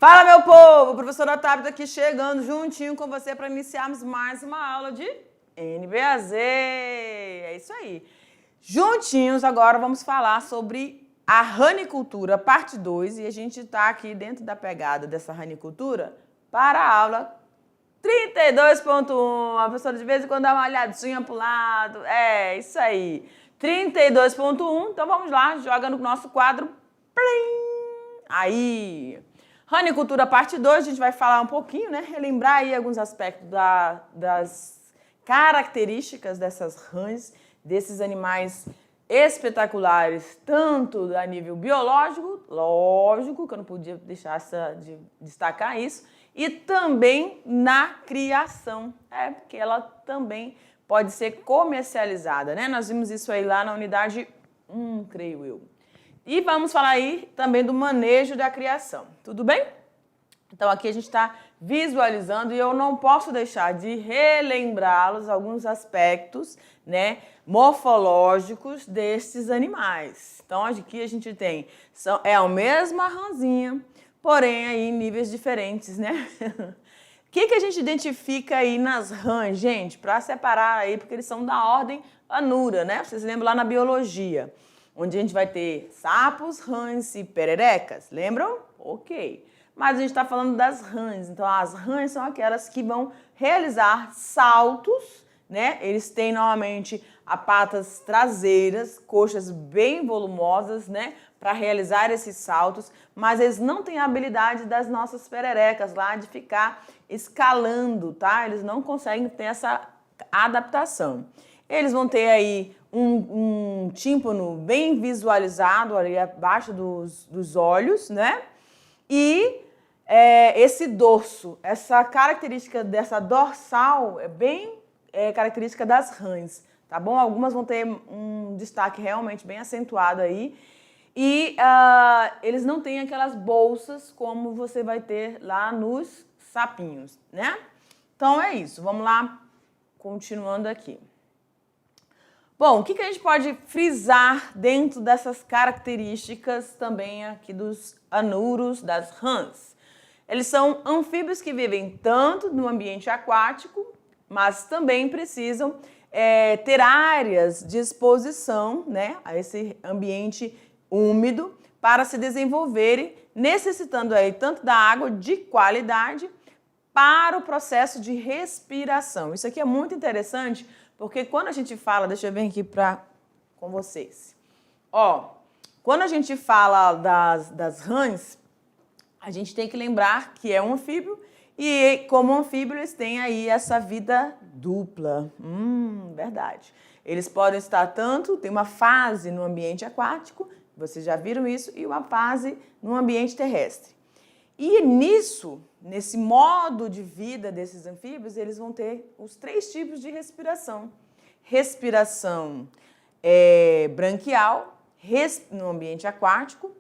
Fala, meu povo! Professora Tabita aqui chegando juntinho com você para iniciarmos mais uma aula de NBAZ. É isso aí. Juntinhos agora vamos falar sobre a ranicultura, parte 2, e a gente está aqui dentro da pegada dessa ranicultura para a aula 32.1. A professora de vez em quando dá uma olhadinha para o lado. É, isso aí. 32.1. Então vamos lá, joga no nosso quadro. Plim! Aí. Ranicultura parte 2, a gente vai falar um pouquinho, né? Relembrar aí alguns aspectos das características dessas rãs, desses animais espetaculares, tanto a nível biológico, lógico, que eu não podia deixar de destacar isso, e também na criação, porque ela também pode ser comercializada, né? Nós vimos isso aí lá na unidade 1, creio eu. E vamos falar aí também do manejo da criação, tudo bem? Então aqui a gente está visualizando e eu não posso deixar de relembrá-los alguns aspectos, né, morfológicos destes animais. Então aqui a gente tem, é a mesma rãzinha, porém aí em níveis diferentes, né? O que a gente identifica aí nas rãs, gente, para separar aí, porque eles são da ordem Anura, né? Vocês lembram lá na biologia, onde a gente vai ter sapos, rãs e pererecas, lembram? Ok. Mas a gente está falando das rãs, então as rãs são aquelas que vão realizar saltos, né? Eles têm normalmente as patas traseiras, coxas bem volumosas, né? Para realizar esses saltos, mas eles não têm a habilidade das nossas pererecas lá de ficar escalando, tá? Eles não conseguem ter essa adaptação. Eles vão ter aí um tímpano bem visualizado ali abaixo dos olhos, né? E esse dorso, essa característica dessa dorsal é bem característica das rãs, tá bom? Algumas vão ter um destaque realmente bem acentuado aí. E eles não têm aquelas bolsas como você vai ter lá nos sapinhos, né? Então é isso, vamos lá, continuando aqui. Bom, o que a gente pode frisar dentro dessas características também aqui dos anuros, das rãs? Eles são anfíbios que vivem tanto no ambiente aquático, mas também precisam ter áreas de exposição, né, a esse ambiente úmido para se desenvolverem, necessitando aí tanto da água de qualidade para o processo de respiração. Isso aqui é muito interessante, porque quando a gente fala, deixa eu vir aqui com vocês. Ó, quando a gente fala das rãs, a gente tem que lembrar que é um anfíbio e como anfíbio eles têm aí essa vida dupla. Verdade. Eles podem estar tem uma fase no ambiente aquático, vocês já viram isso, e uma fase no ambiente terrestre. E nesse modo de vida desses anfíbios, eles vão ter os 3 tipos de respiração. Respiração branquial, no ambiente aquático,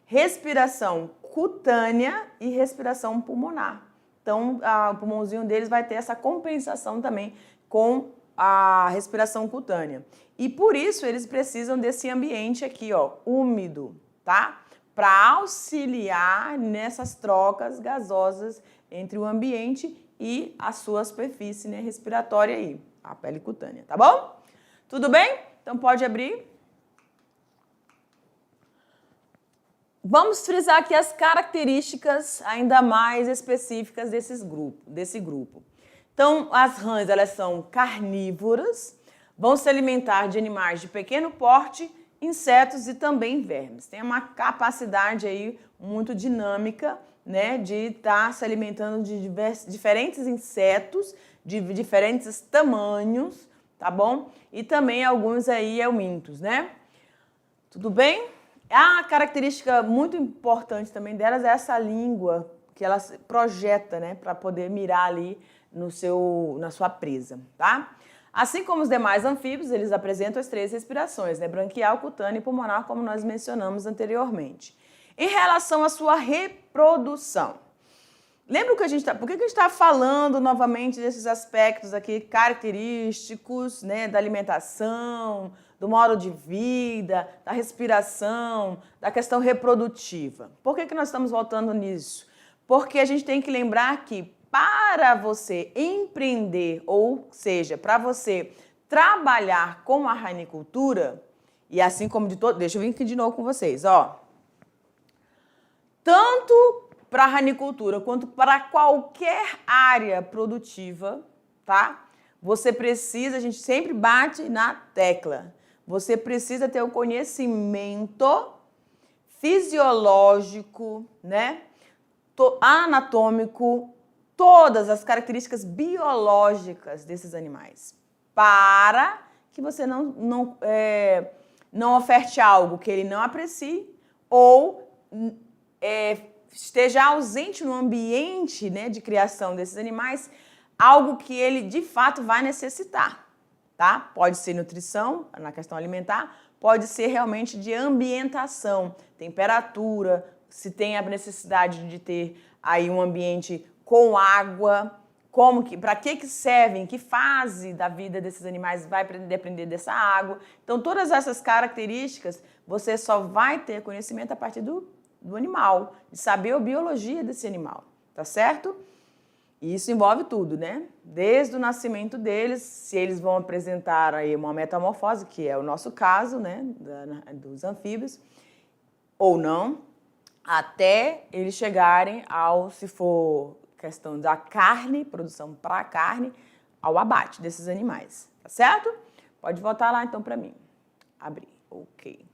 respiração cutânea e respiração pulmonar. Então, o pulmãozinho deles vai ter essa compensação também com a respiração cutânea. E por isso eles precisam desse ambiente aqui, ó, úmido, tá? Para auxiliar nessas trocas gasosas entre o ambiente e a sua superfície, né, respiratória aí, a pele cutânea, tá bom? Tudo bem? Então pode abrir. Vamos frisar aqui as características ainda mais específicas desse grupo. Então, as rãs, elas são carnívoras, vão se alimentar de animais de pequeno porte, insetos e também vermes. Tem uma capacidade aí muito dinâmica, né, de estar se alimentando de diferentes insetos, de diferentes tamanhos, tá bom? E também alguns aí eumintos, né? Tudo bem? A característica muito importante também delas é essa língua que ela projeta, né, para poder mirar ali na sua presa, tá? Assim como os demais anfíbios, eles apresentam as 3 respirações, né? Branquial, cutânea e pulmonar, como nós mencionamos anteriormente. Em relação à sua reprodução, lembra que por que a gente está falando novamente desses aspectos aqui característicos, né, da alimentação, do modo de vida, da respiração, da questão reprodutiva? Por que nós estamos voltando nisso? Porque a gente tem que lembrar que para você empreender, ou seja, para você trabalhar com a ranicultura, e assim como de todo... Deixa eu vir aqui de novo com vocês, ó. Tanto para a ranicultura quanto para qualquer área produtiva, tá? Você precisa, a gente sempre bate na tecla, você precisa ter o conhecimento fisiológico, né? Anatômico, todas as características biológicas desses animais, para que você não oferte algo que ele não aprecie ou esteja ausente no ambiente, né, de criação desses animais, algo que ele de fato vai necessitar, tá? Pode ser nutrição, na questão alimentar, pode ser realmente de ambientação, temperatura, se tem a necessidade de ter aí um ambiente com água, para que servem, que fase da vida desses animais vai depender dessa água. Então, todas essas características, você só vai ter conhecimento a partir do animal, de saber a biologia desse animal, tá certo? E isso envolve tudo, né? Desde o nascimento deles, se eles vão apresentar aí uma metamorfose, que é o nosso caso, né, dos anfíbios, ou não, até eles chegarem ao, se for questão da carne, produção para carne, ao abate desses animais, tá certo? Pode voltar lá então para mim. Abrir, ok.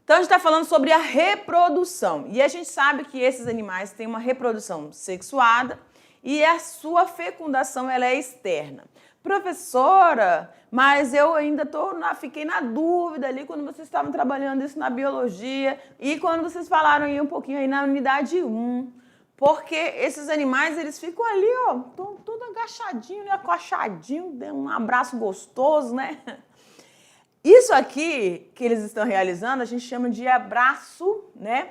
Então a gente está falando sobre a reprodução e a gente sabe que esses animais têm uma reprodução sexuada e a sua fecundação ela é externa. Professora, mas eu ainda fiquei na dúvida ali quando vocês estavam trabalhando isso na biologia e quando vocês falaram aí um pouquinho aí na unidade 1. Porque esses animais, eles ficam ali, ó, todo agachadinho, né, acochadinho, um abraço gostoso, né? Isso aqui que eles estão realizando, a gente chama de abraço, né,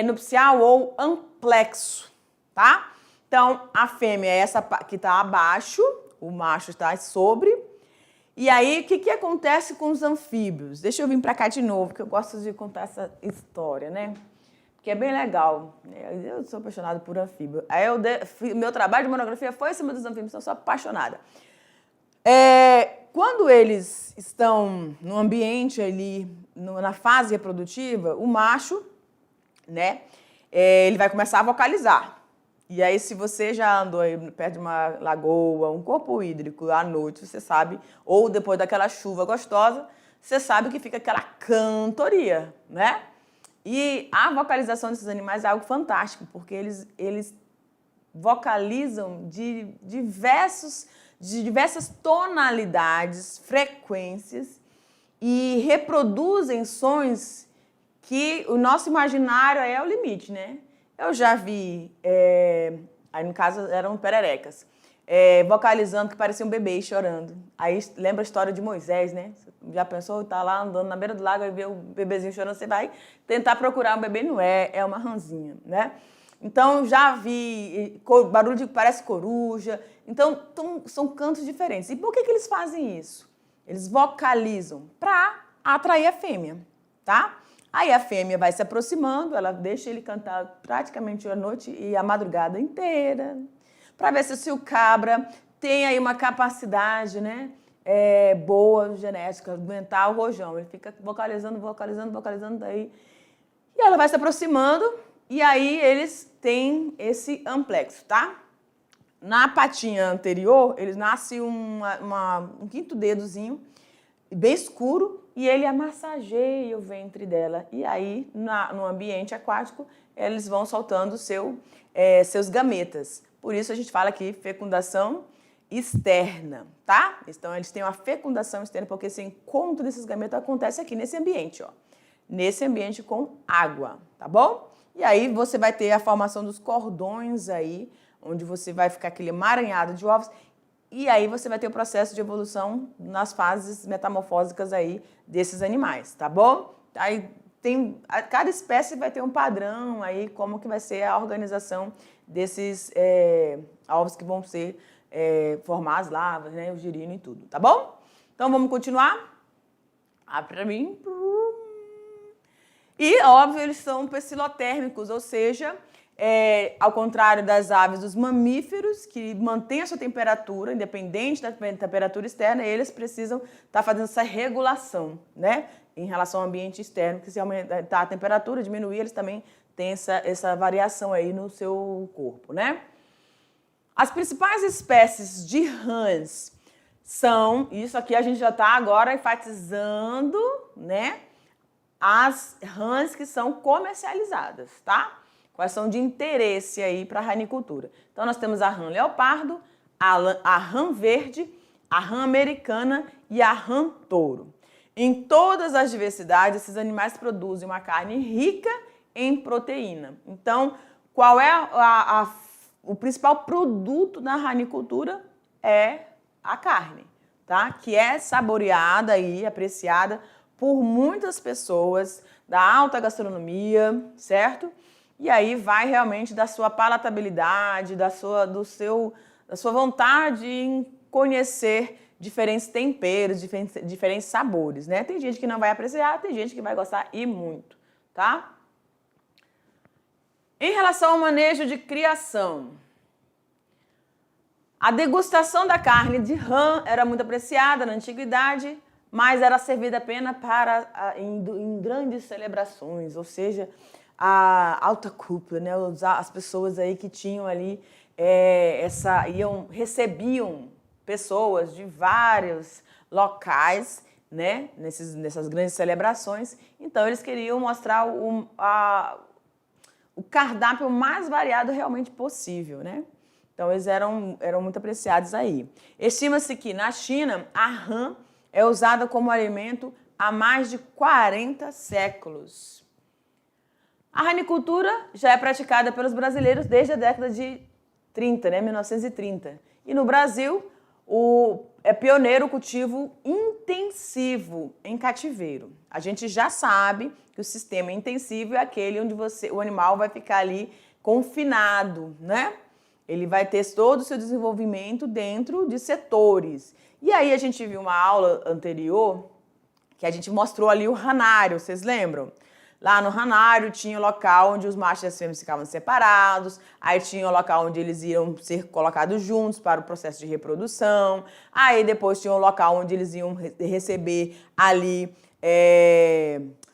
nupcial ou amplexo, tá? Então, a fêmea é essa que está abaixo, o macho está sobre. E aí, o que acontece com os anfíbios? Deixa eu vir para cá de novo, porque eu gosto de contar essa história, né? Que é bem legal. Eu sou apaixonada por anfíbio. Aí meu trabalho de monografia foi em cima dos anfíbios, então eu sou apaixonada. Quando eles estão no ambiente ali, na fase reprodutiva, o macho, né, ele vai começar a vocalizar. E aí, se você já andou aí perto de uma lagoa, um corpo hídrico à noite, você sabe, ou depois daquela chuva gostosa, você sabe que fica aquela cantoria, né? E a vocalização desses animais é algo fantástico, porque eles vocalizam de diversas tonalidades, frequências e reproduzem sons que o nosso imaginário é o limite, né? Eu já vi, aí no caso eram pererecas, vocalizando que parecia um bebê chorando. Aí lembra a história de Moisés, né? Já pensou, tá lá andando na beira do lago e vê o bebezinho chorando, você vai tentar procurar um bebê, não é uma ranzinha, né? Então já vi barulho que parece coruja. Então são cantos diferentes. E por que eles fazem isso? Eles vocalizam para atrair a fêmea, tá? Aí a fêmea vai se aproximando, ela deixa ele cantar praticamente a noite e a madrugada inteira, para ver se o cabra tem aí uma capacidade, né, boa, genética, aguentar o rojão. Ele fica vocalizando daí. E ela vai se aproximando e aí eles têm esse amplexo, tá? Na patinha anterior, eles nascem um quinto dedozinho, bem escuro, e ele amassageia o ventre dela. E aí, no ambiente aquático, eles vão soltando seus gametas. Por isso a gente fala aqui fecundação externa, tá? Então, eles têm uma fecundação externa, porque esse encontro desses gametas acontece aqui nesse ambiente, ó. Nesse ambiente com água, tá bom? E aí você vai ter a formação dos cordões aí, onde você vai ficar aquele emaranhado de ovos. E aí você vai ter o processo de evolução nas fases metamorfósicas aí desses animais, tá bom? Aí cada espécie vai ter um padrão aí, como que vai ser a organização desses ovos que vão ser formados lá, né, o girino e tudo, tá bom? Então vamos continuar? Abre pra mim. E, óbvio, eles são pecilotérmicos, ou seja, ao contrário das aves, dos mamíferos, que mantêm a sua temperatura, independente da temperatura externa, eles precisam estar fazendo essa regulação, né? Em relação ao ambiente externo, que se aumentar a temperatura, diminuir, eles também têm essa variação aí no seu corpo, né? As principais espécies de rãs são, isso aqui a gente já está agora enfatizando, né? As rãs que são comercializadas, tá? Quais são de interesse aí para a ranicultura. Então, nós temos a rã leopardo, a rã verde, a rã americana e a rã touro. Em todas as diversidades, esses animais produzem uma carne rica em proteína. Então, qual é o principal produto da ranicultura? É a carne, tá? Que é saboreada e apreciada por muitas pessoas da alta gastronomia, certo? E aí vai realmente da sua palatabilidade, da sua vontade em conhecer diferentes temperos, diferentes sabores, né? Tem gente que não vai apreciar, tem gente que vai gostar e muito, tá? Em relação ao manejo de criação, a degustação da carne de rã era muito apreciada na antiguidade, mas era servida apenas em grandes celebrações, ou seja, a alta cúpula, né? As pessoas aí que tinham ali recebiam pessoas de vários locais, né? Nessas grandes celebrações. Então eles queriam mostrar o cardápio mais variado realmente possível, né? Então eles eram muito apreciados aí. Estima-se que na China a rã é usada como alimento há mais de 40 séculos. A ranicultura já é praticada pelos brasileiros desde a década de 30, né, 1930. E no Brasil, é pioneiro o cultivo intensivo em cativeiro. A gente já sabe que o sistema intensivo é aquele onde o animal vai ficar ali confinado, né? Ele vai ter todo o seu desenvolvimento dentro de setores. E aí a gente viu uma aula anterior que a gente mostrou ali o ranário, vocês lembram? Lá no ranário tinha o local onde os machos e as fêmeas ficavam separados, aí tinha o local onde eles iam ser colocados juntos para o processo de reprodução, aí depois tinha o local onde eles iam receber ali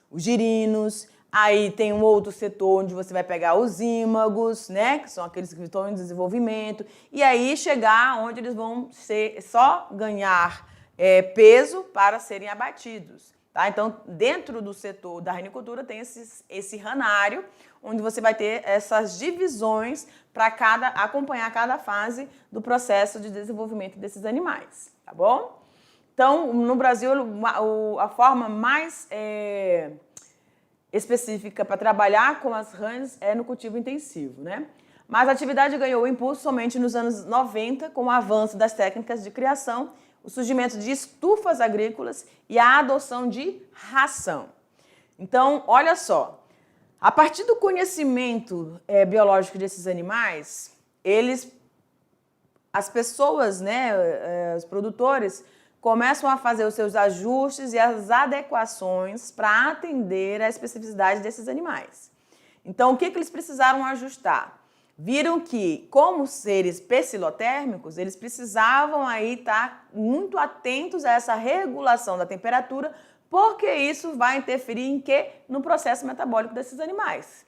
os girinos, aí tem um outro setor onde você vai pegar os ímagos, né, que são aqueles que estão em desenvolvimento, e aí chegar onde eles vão só ganhar peso para serem abatidos. Tá? Então, dentro do setor da ranicultura tem esse ranário, onde você vai ter essas divisões para acompanhar cada fase do processo de desenvolvimento desses animais, tá bom? Então, no Brasil, a forma mais específica para trabalhar com as rãs é no cultivo intensivo, né? Mas a atividade ganhou impulso somente nos anos 90, com o avanço das técnicas de criação, o surgimento de estufas agrícolas e a adoção de ração. Então, olha só, a partir do conhecimento biológico desses animais, as pessoas, né, os produtores, começam a fazer os seus ajustes e as adequações para atender à especificidade desses animais. Então, o que eles precisaram ajustar? Viram que, como seres pecilotérmicos, eles precisavam aí estar muito atentos a essa regulação da temperatura, porque isso vai interferir em quê? No processo metabólico desses animais.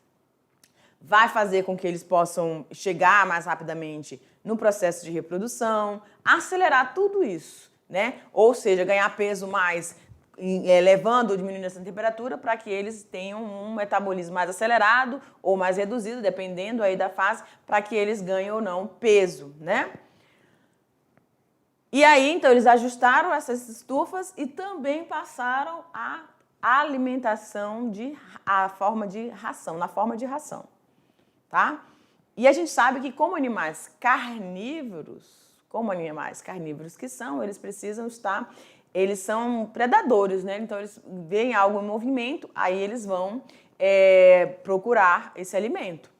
Vai fazer com que eles possam chegar mais rapidamente no processo de reprodução, acelerar tudo isso, né? Ou seja, ganhar peso mais, elevando ou diminuindo essa temperatura para que eles tenham um metabolismo mais acelerado ou mais reduzido, dependendo aí da fase, para que eles ganhem ou não peso, né? E aí, então, eles ajustaram essas estufas e também passaram a alimentação na forma de ração, tá? E a gente sabe que como animais carnívoros que são, eles precisam estar... Eles são predadores, né? Então, eles veem algo em movimento, aí eles vão procurar esse alimento.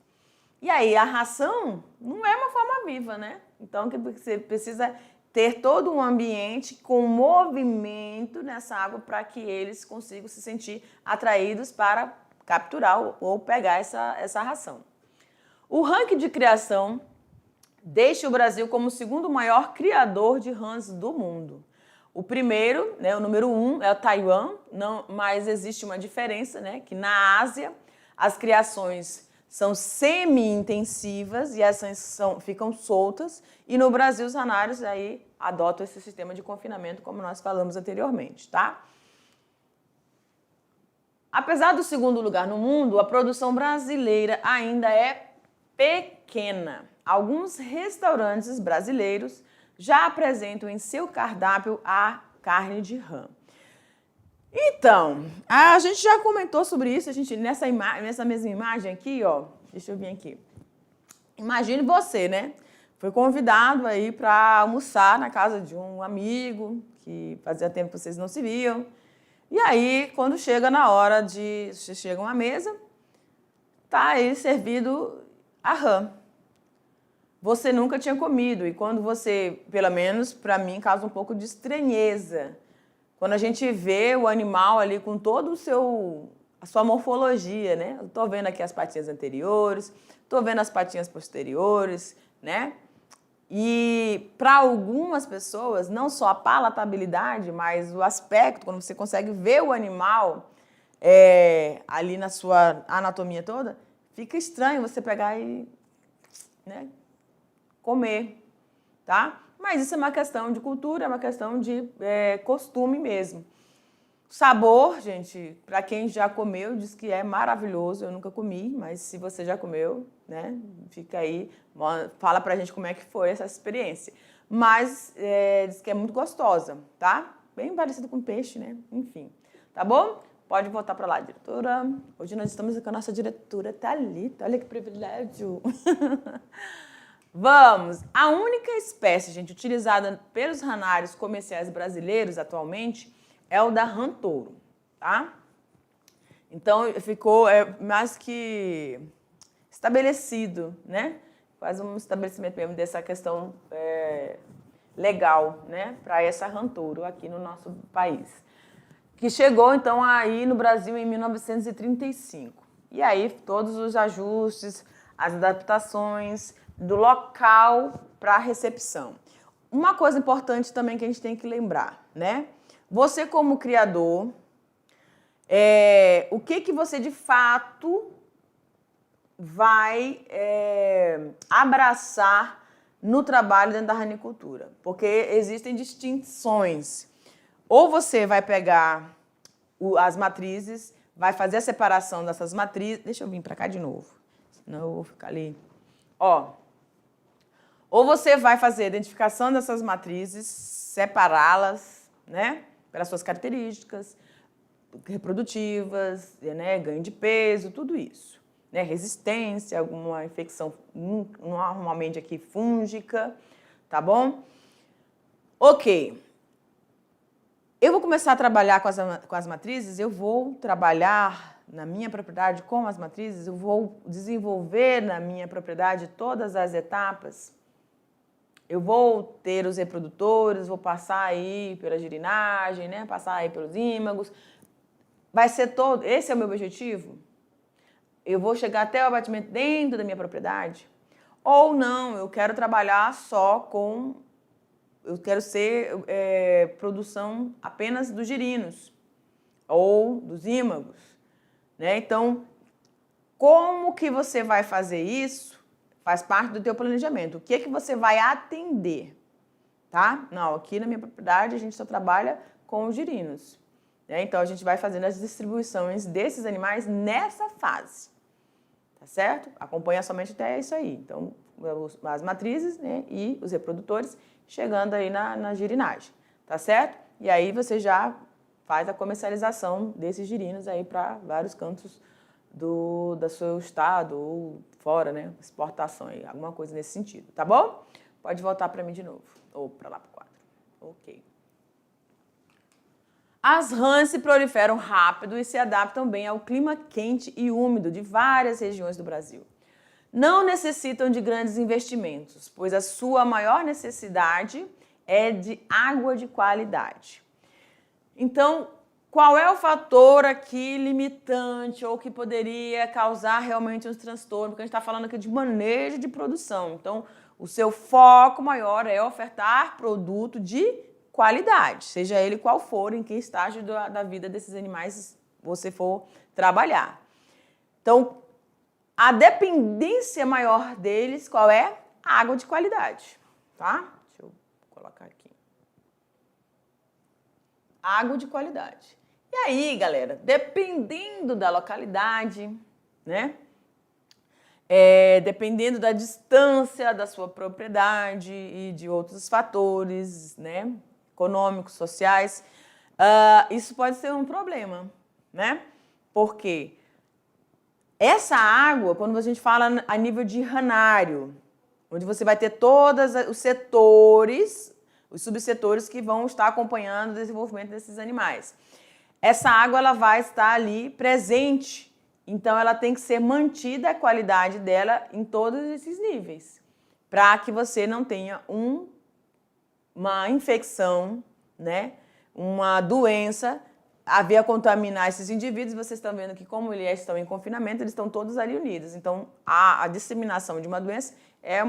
E aí, a ração não é uma forma viva, né? Então, você precisa ter todo um ambiente com movimento nessa água para que eles consigam se sentir atraídos para capturar ou pegar essa ração. O ranking de criação deixa o Brasil como o segundo maior criador de rãs do mundo. O primeiro, né, o número 1 é o Taiwan, mas existe uma diferença, né, que na Ásia as criações são semi-intensivas e essas ficam soltas, e no Brasil os ranários aí adotam esse sistema de confinamento, como nós falamos anteriormente, tá? Apesar do segundo lugar no mundo, a produção brasileira ainda é pequena. Alguns restaurantes brasileiros já apresentam em seu cardápio a carne de rã. Então, a gente já comentou sobre isso, nessa mesma imagem aqui, ó, deixa eu vir aqui. Imagine você, né? Foi convidado aí para almoçar na casa de um amigo, que fazia tempo que vocês não se viam. E aí, quando chega na hora de... Vocês chegam à mesa, tá aí servido a rã. Você nunca tinha comido, e quando você, pelo menos para mim, causa um pouco de estranheza. Quando a gente vê o animal ali com todo a sua morfologia, né? Eu tô vendo aqui as patinhas anteriores, tô vendo as patinhas posteriores, né? E para algumas pessoas, não só a palatabilidade, mas o aspecto, quando você consegue ver o animal ali na sua anatomia toda, fica estranho você pegar e, né, comer, tá? Mas isso é uma questão de cultura, é uma questão de costume mesmo. Sabor, gente, para quem já comeu, diz que é maravilhoso. Eu nunca comi, mas se você já comeu, né, fica aí, fala pra gente como é que foi essa experiência. Mas diz que é muito gostosa, tá? Bem parecido com peixe, né? Enfim, tá bom? Pode voltar para lá, diretora. Hoje nós estamos com a nossa diretora Thalita. Olha que privilégio. Vamos! A única espécie, gente, utilizada pelos ranários comerciais brasileiros atualmente é o da rã touro, tá? Então, ficou mais que estabelecido, né? Quase um estabelecimento mesmo dessa questão legal, né? Para essa rã touro aqui no nosso país. Que chegou, então, aí no Brasil em 1935. E aí, todos os ajustes, as adaptações do local para a recepção. Uma coisa importante também que a gente tem que lembrar, né? Você como criador, o que você de fato vai abraçar no trabalho dentro da ranicultura? Porque existem distinções. Ou você vai pegar as matrizes, vai fazer a separação dessas matrizes... Deixa eu vir para cá de novo, senão eu vou ficar ali. Ó, ou você vai fazer a identificação dessas matrizes, separá-las, né, pelas suas características reprodutivas, né, ganho de peso, tudo isso, né, resistência, alguma infecção normalmente aqui fúngica, tá bom? Ok. Eu vou começar a trabalhar com as matrizes, eu vou trabalhar na minha propriedade com as matrizes, eu vou desenvolver na minha propriedade todas as etapas. Eu vou ter os reprodutores, vou passar aí pela girinagem, né? Passar aí pelos ímagos. Vai ser todo... Esse é o meu objetivo? Eu vou chegar até o abatimento dentro da minha propriedade? Ou não, eu quero trabalhar só com... Eu quero ser produção apenas dos girinos ou dos ímagos, né? Então, como que você vai fazer isso? Faz parte do teu planejamento. O que é que você vai atender, tá? Não, aqui na minha propriedade a gente só trabalha com os girinos, né? Então, a gente vai fazendo as distribuições desses animais nessa fase, tá certo? Acompanha somente até isso aí. Então, as matrizes, né, e os reprodutores chegando aí na girinagem, tá certo? E aí você já faz a comercialização desses girinos aí para vários cantos do seu estado ou fora, né? Exportação aí, alguma coisa nesse sentido, tá bom? Pode voltar para mim de novo, ou para lá para o quadro. Ok. As rãs se proliferam rápido e se adaptam bem ao clima quente e úmido de várias regiões do Brasil. Não necessitam de grandes investimentos, pois a sua maior necessidade é de água de qualidade. Então, Qual é o fator aqui limitante ou que poderia causar realmente um transtorno? Porque a gente está falando aqui de manejo de produção. Então, o seu foco maior é ofertar produto de qualidade, seja ele qual for, em que estágio da vida desses animais você for trabalhar. Então, a dependência maior deles, qual é? Água de qualidade, tá? Deixa eu colocar aqui. Água de qualidade. E aí, galera, dependendo da localidade, né? Dependendo da distância da sua propriedade e de outros fatores, né? Econômicos, sociais, isso pode ser um problema, né? Porque essa água, quando a gente fala a nível de ranário, onde você vai ter todos os setores, os subsetores que vão estar acompanhando o desenvolvimento desses animais. Essa água ela vai estar ali presente, então ela tem que ser mantida a qualidade dela em todos esses níveis, para que você não tenha uma infecção, né? Uma doença a vir a contaminar esses indivíduos. Vocês estão vendo que como eles estão em confinamento, eles estão todos ali unidos. Então, a disseminação de uma doença é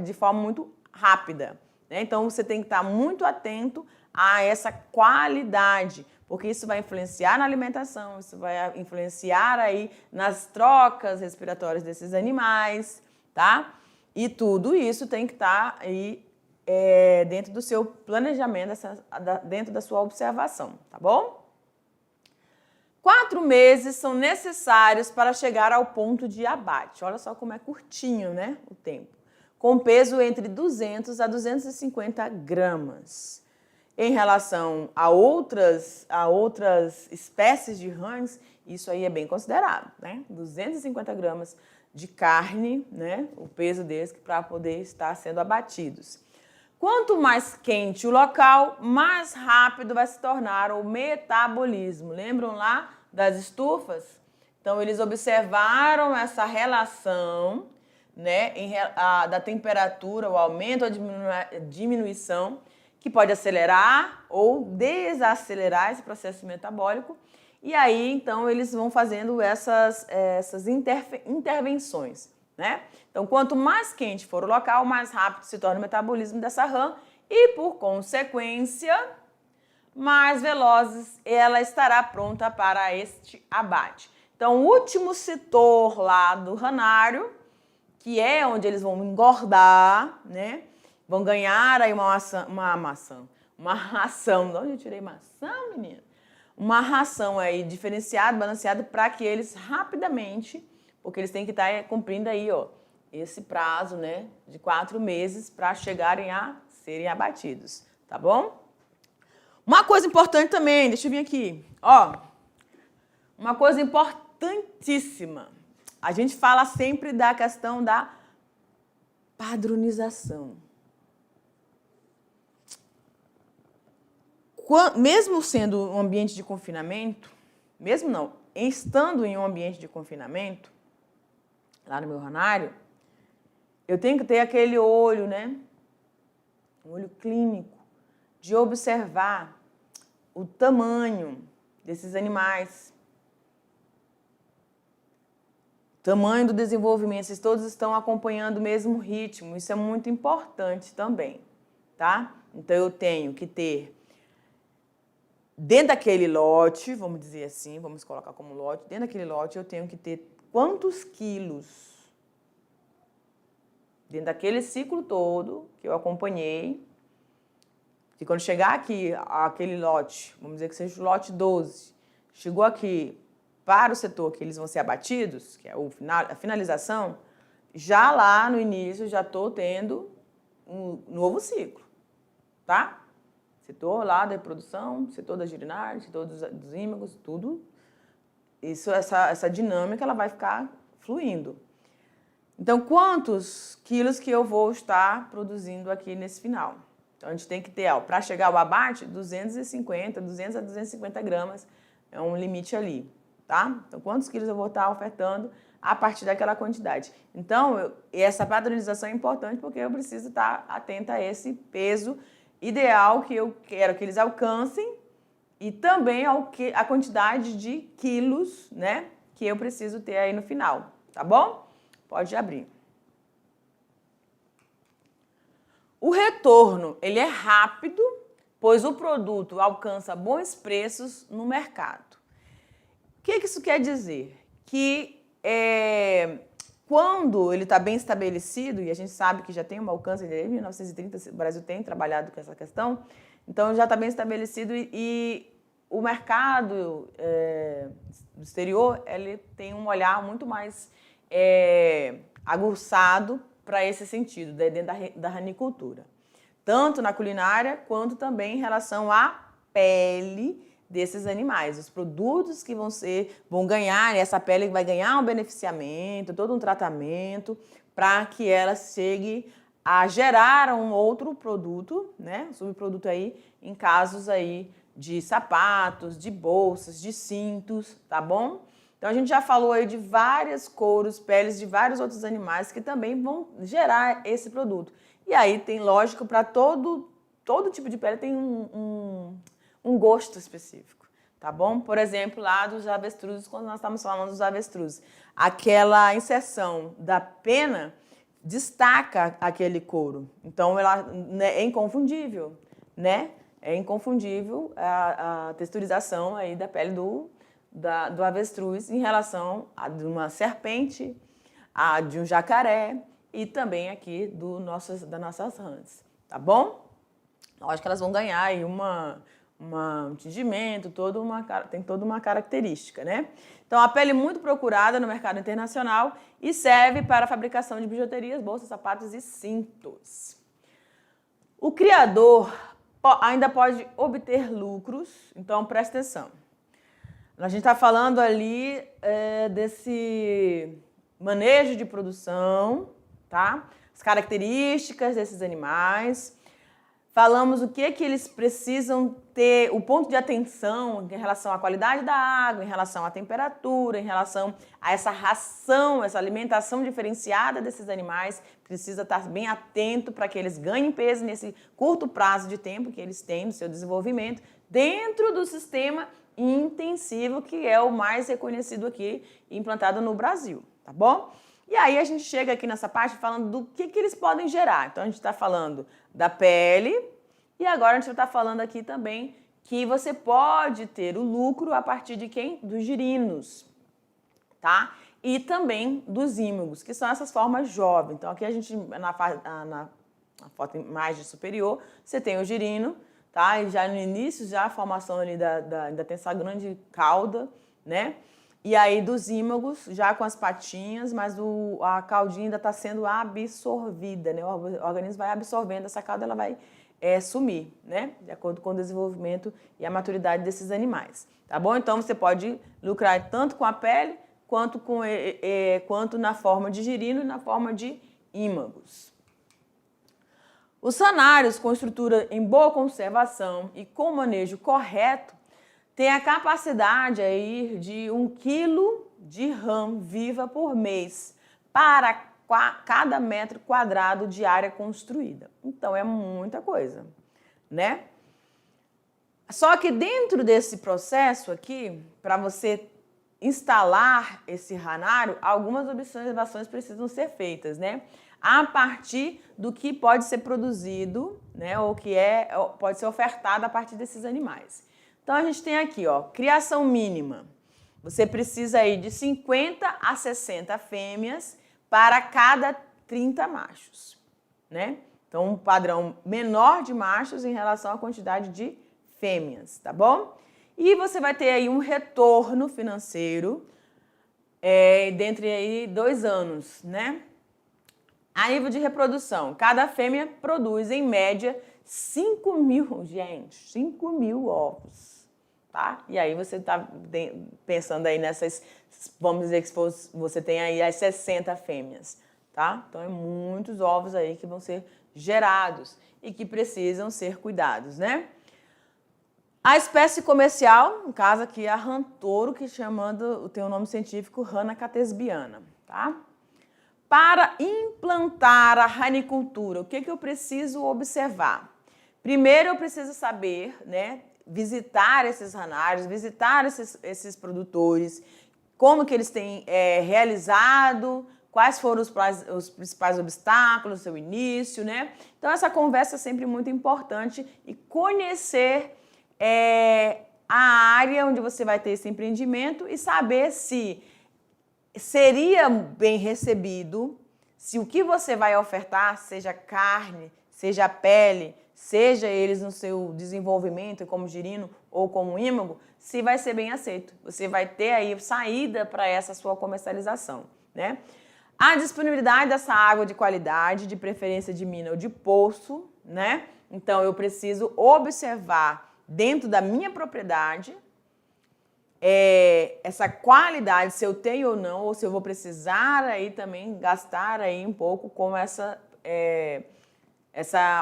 de forma muito rápida, né? Então, você tem que estar muito atento a essa qualidade, porque isso vai influenciar na alimentação, isso vai influenciar aí nas trocas respiratórias desses animais, tá? E tudo isso tem que estar aí dentro do seu planejamento, dentro da sua observação, tá bom? 4 meses são necessários para chegar ao ponto de abate. Olha só como é curtinho, né, o tempo. Com peso entre 200 a 250 gramas. Em relação a outras espécies de rãs, isso aí é bem considerado, né? 250 gramas de carne, né? O peso deles para poder estar sendo abatidos. Quanto mais quente o local, mais rápido vai se tornar o metabolismo. Lembram lá das estufas? Então, eles observaram essa relação, né, da temperatura, o aumento ou a diminuição, que pode acelerar ou desacelerar esse processo metabólico. E aí, então, eles vão fazendo essas intervenções, né? Então, quanto mais quente for o local, mais rápido se torna o metabolismo dessa rã e, por consequência, mais velozes ela estará pronta para este abate. Então, o último setor lá do ranário, que é onde eles vão engordar, né? Vão ganhar aí uma ração. De onde eu tirei maçã, menina? Uma ração aí diferenciada, balanceada, para que eles rapidamente, porque eles têm que estar cumprindo aí, ó, esse prazo, né, de 4 meses para chegarem a serem abatidos, tá bom? Uma coisa importante também, deixa eu vir aqui, ó, uma coisa importantíssima. A gente fala sempre da questão da padronização. Mesmo sendo um ambiente de confinamento, mesmo não, estando em um ambiente de confinamento, lá no meu ranário, eu tenho que ter aquele olho, né? Um olho clínico, de observar o tamanho desses animais, tamanho do desenvolvimento, se todos estão acompanhando o mesmo ritmo, isso é muito importante também, tá? Então, eu tenho que ter, dentro daquele lote, vamos dizer assim, vamos colocar como lote, dentro daquele lote eu tenho que ter quantos quilos, dentro daquele ciclo todo que eu acompanhei, que quando chegar aqui, aquele lote, vamos dizer que seja o lote 12, chegou aqui para o setor que eles vão ser abatidos, que é a finalização, já lá no início já estou tendo um novo ciclo, tá? Setor lá da reprodução, setor das urinárias, setor dos ímagos, tudo. Isso, essa dinâmica ela vai ficar fluindo. Então, quantos quilos que eu vou estar produzindo aqui nesse final? Então, a gente tem que ter, para chegar ao abate, 200 a 250 gramas é um limite ali, tá? Então, quantos quilos eu vou estar ofertando a partir daquela quantidade? Então, essa padronização é importante porque eu preciso estar atenta a esse peso ideal que eu quero que eles alcancem e também a quantidade de quilos, né, que eu preciso ter aí no final, tá bom? Pode abrir. O retorno, ele é rápido, pois o produto alcança bons preços no mercado. O que isso quer dizer? Que quando ele está bem estabelecido, e a gente sabe que já tem um alcance, desde 1930 o Brasil tem trabalhado com essa questão, então já está bem estabelecido e o mercado do exterior ele tem um olhar muito mais aguçado para esse sentido, dentro da ranicultura. Tanto na culinária, quanto também em relação à pele desses animais. Os produtos que vão ganhar, essa pele vai ganhar um beneficiamento, todo um tratamento, para que ela chegue a gerar um outro produto, né? Um subproduto aí, em casos aí de sapatos, de bolsas, de cintos, tá bom? Então, a gente já falou aí de várias couros, peles de vários outros animais que também vão gerar esse produto. E aí tem, lógico, para todo tipo de pele tem um gosto específico, tá bom? Por exemplo, lá dos avestruzes, quando nós estamos falando dos avestruzes, aquela inserção da pena destaca aquele couro. Então, ela é inconfundível, né? É inconfundível a texturização aí da pele do avestruz em relação a de uma serpente, a de um jacaré e também aqui das nossas rãs, tá bom? Lógico que elas vão ganhar aí um tingimento, tem toda uma característica, né? Então, a pele é muito procurada no mercado internacional e serve para a fabricação de bijuterias, bolsas, sapatos e cintos. O criador ainda pode obter lucros, então presta atenção. A gente está falando ali desse manejo de produção, tá? As características desses animais. Falamos o que eles precisam ter, o ponto de atenção em relação à qualidade da água, em relação à temperatura, em relação a essa ração, essa alimentação diferenciada desses animais. Precisa estar bem atento para que eles ganhem peso nesse curto prazo de tempo que eles têm no seu desenvolvimento, dentro do sistema intensivo, que é o mais reconhecido aqui e implantado no Brasil, tá bom? E aí a gente chega aqui nessa parte falando do que eles podem gerar. Então a gente está falando da pele e agora a gente está falando aqui também que você pode ter o lucro a partir de quem? Dos girinos, tá? E também dos ímagos, que são essas formas jovens. Então aqui a gente, na foto imagem superior, você tem o girino, tá? E já no início, já a formação ali ainda tem essa grande cauda, né? E aí dos ímagos, já com as patinhas, mas a caudinha ainda está sendo absorvida, né? O organismo vai absorvendo essa cauda, ela vai sumir, né? De acordo com o desenvolvimento e a maturidade desses animais, tá bom? Então você pode lucrar tanto com a pele, quanto na forma de girino e na forma de ímagos. Os sanários com estrutura em boa conservação e com manejo correto têm a capacidade aí de 1 quilo de rã viva por mês para cada metro quadrado de área construída. Então, é muita coisa, né? Só que dentro desse processo aqui, para você instalar esse ranário, algumas observações precisam ser feitas, né? A partir do que pode ser produzido, né? Ou que pode ser ofertado a partir desses animais. Então, a gente tem aqui, ó, criação mínima. Você precisa aí de 50 a 60 fêmeas para cada 30 machos, né? Então, um padrão menor de machos em relação à quantidade de fêmeas, tá bom? E você vai ter aí um retorno financeiro dentre aí 2 anos, né? A nível de reprodução, cada fêmea produz, em média, 5 mil ovos, tá? E aí você está pensando aí nessas, vamos dizer que você tem aí as 60 fêmeas, tá? Então, é muitos ovos aí que vão ser gerados e que precisam ser cuidados, né? A espécie comercial, no caso aqui, é a rã touro, que tem o nome científico Rana catesbiana, tá? Para implantar a ranicultura, o que eu preciso observar? Primeiro, eu preciso saber, né, visitar esses ranários, visitar esses produtores, como que eles têm realizado, quais foram os principais obstáculos, o seu início, né? Então, essa conversa é sempre muito importante e conhecer a área onde você vai ter esse empreendimento e saber se seria bem recebido, se o que você vai ofertar, seja carne, seja pele, seja eles no seu desenvolvimento como girino ou como ímago, se vai ser bem aceito. Você vai ter aí saída para essa sua comercialização, né? A disponibilidade dessa água de qualidade, de preferência de mina ou de poço, né? Então, eu preciso observar dentro da minha propriedade essa qualidade, se eu tenho ou não, ou se eu vou precisar aí também gastar aí um pouco com essa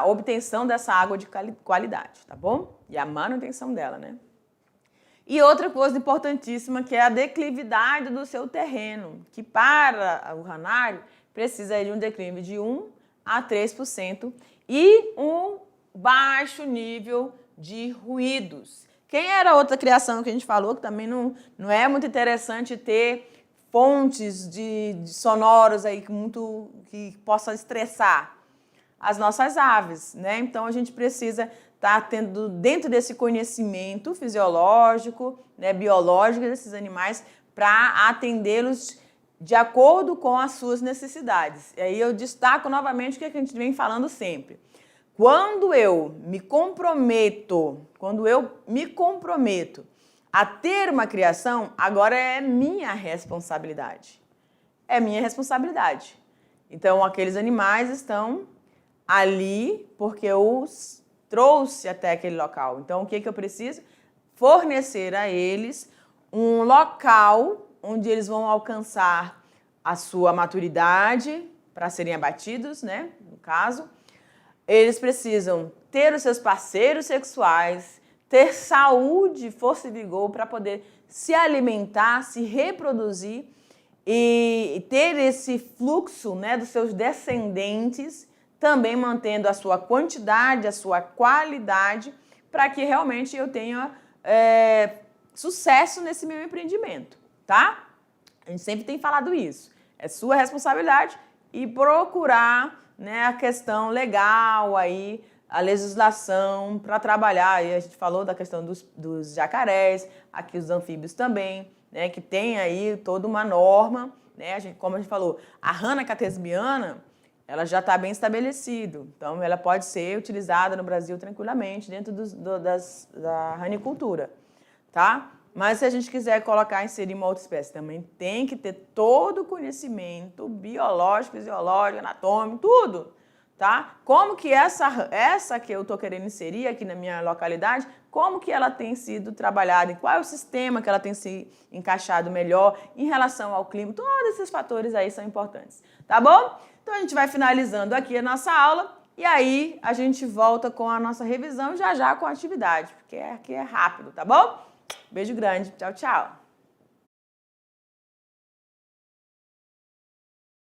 obtenção dessa água de qualidade, tá bom? E a manutenção dela, né? E outra coisa importantíssima que é a declividade do seu terreno, que para o ranário precisa de um declive de 1 a 3% e um baixo nível de ruídos. Quem era outra criação que a gente falou, que também não é muito interessante ter fontes de sonoros aí que possam estressar as nossas aves, né? Então, a gente precisa estar tendo dentro desse conhecimento fisiológico, né, biológico desses animais para atendê-los de acordo com as suas necessidades. E aí eu destaco novamente o que a gente vem falando sempre. Quando eu me comprometo a ter uma criação, agora é minha responsabilidade. É minha responsabilidade. Então, aqueles animais estão ali porque eu os trouxe até aquele local. Então, o que eu preciso? Fornecer a eles um local onde eles vão alcançar a sua maturidade para serem abatidos, né? No caso, eles precisam ter os seus parceiros sexuais, ter saúde, força e vigor para poder se alimentar, se reproduzir e ter esse fluxo, né, dos seus descendentes, também mantendo a sua quantidade, a sua qualidade, para que realmente eu tenha sucesso nesse meu empreendimento, tá? A gente sempre tem falado isso. É sua responsabilidade e procurar, né, a questão legal aí, a legislação para trabalhar. E a gente falou da questão dos jacarés, aqui os anfíbios também, né, que tem aí toda uma norma, né? Como a gente falou, a rana catesbiana, ela já está bem estabelecida, então ela pode ser utilizada no Brasil tranquilamente dentro da ranicultura, tá? Mas se a gente quiser inserir uma outra espécie, também tem que ter todo o conhecimento biológico, fisiológico, anatômico, tudo, tá? Como que essa que eu estou querendo inserir aqui na minha localidade, como que ela tem sido trabalhada, qual é o sistema que ela tem se encaixado melhor em relação ao clima, todos esses fatores aí são importantes, tá bom? Então, a gente vai finalizando aqui a nossa aula e aí a gente volta com a nossa revisão já com a atividade, porque aqui é rápido, tá bom? Beijo grande. Tchau, tchau.